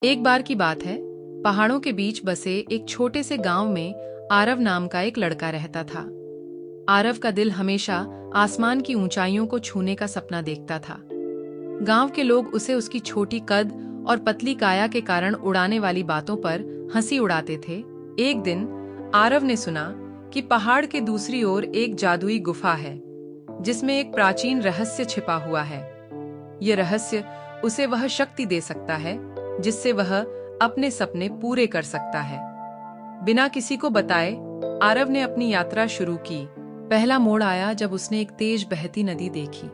एक बार की बात है, पहाड़ों के बीच बसे एक छोटे से गांव में आरव नाम का एक लड़का रहता था। आरव का दिल हमेशा आसमान की ऊंचाइयों को छूने का सपना देखता था। गांव के लोग उसे उसकी छोटी कद और पतली काया के कारण उड़ाने वाली बातों पर हंसी उड़ाते थे। एक दिन आरव ने सुना कि पहाड़ के दूसरी ओर एक जादुई गुफा है, जिसमें एक प्राचीन रहस्य छिपा हुआ है। यह रहस्य उसे वह शक्ति दे सकता है जिससे वह अपने सपने पूरे कर सकता है। बिना किसी को बताए आरव ने अपनी यात्रा शुरू की। पहला मोड़ आया जब उसने एक तेज बहती नदी देखी।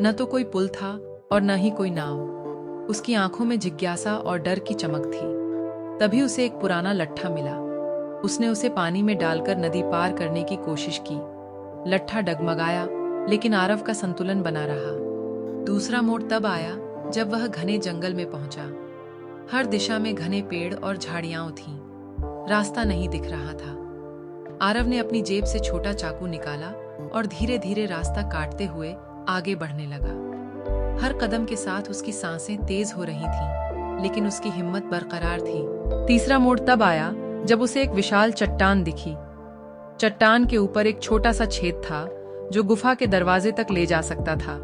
न तो कोई पुल था और न ही कोई नाव। उसकी आंखों में जिज्ञासा और डर की चमक थी। तभी उसे एक पुराना लट्ठा मिला। उसने उसे पानी में डालकर नदी पार करने की कोशिश की। लट्ठा डगमगाया, लेकिन आरव का संतुलन बना रहा। दूसरा मोड़ तब आया जब वह घने जंगल में पहुंचा। हर दिशा में घने पेड़ और झाड़ियां थीं। रास्ता नहीं दिख रहा था। आरव ने अपनी जेब से छोटा चाकू निकाला और धीरे धीरे रास्ता काटते हुए आगे बढ़ने लगा। हर कदम के साथ उसकी सांसें तेज हो रही थीं, लेकिन उसकी हिम्मत बरकरार थी। तीसरा मोड़ तब आया जब उसे एक विशाल चट्टान दिखी। चट्टान के ऊपर एक छोटा सा छेद था जो गुफा के दरवाजे तक ले जा सकता था।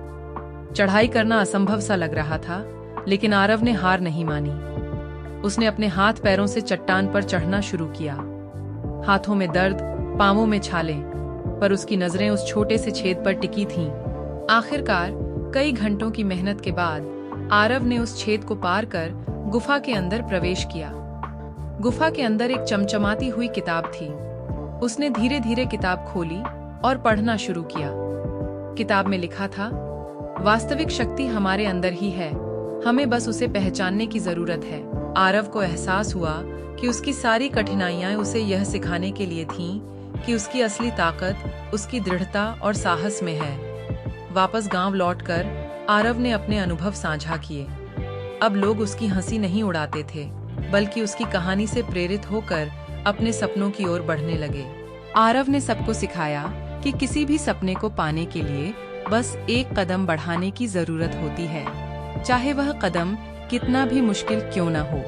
चढ़ाई करना असंभव सा लग रहा था, लेकिन आरव ने हार नहीं मानी। उसने अपने हाथ पैरों से चट्टान पर चढ़ना शुरू किया। हाथों में दर्द, पांवों में छाले, पर उसकी नजरें उस छोटे से छेद पर टिकी थीं। आखिरकार कई घंटों की मेहनत के बाद आरव ने उस छेद को पार कर गुफा के अंदर प्रवेश किया। गुफा के अंदर एक चमचमाती हुई किताब थी। उसने धीरे धीरे किताब खोली और पढ़ना शुरू किया। किताब में लिखा था, वास्तविक शक्ति हमारे अंदर ही है, हमें बस उसे पहचानने की जरूरत है। आरव को एहसास हुआ कि उसकी सारी कठिनाइयां उसे यह सिखाने के लिए थीं कि उसकी असली ताकत उसकी दृढ़ता और साहस में है। वापस गांव लौटकर आरव ने अपने अनुभव साझा किए। अब लोग उसकी हंसी नहीं उड़ाते थे, बल्कि उसकी कहानी से प्रेरित होकर अपने सपनों की ओर बढ़ने लगे। आरव ने सबको सिखाया कि किसी भी सपने को पाने के लिए बस एक कदम बढ़ाने की जरूरत होती है, चाहे वह कदम कितना भी मुश्किल क्यों न हो।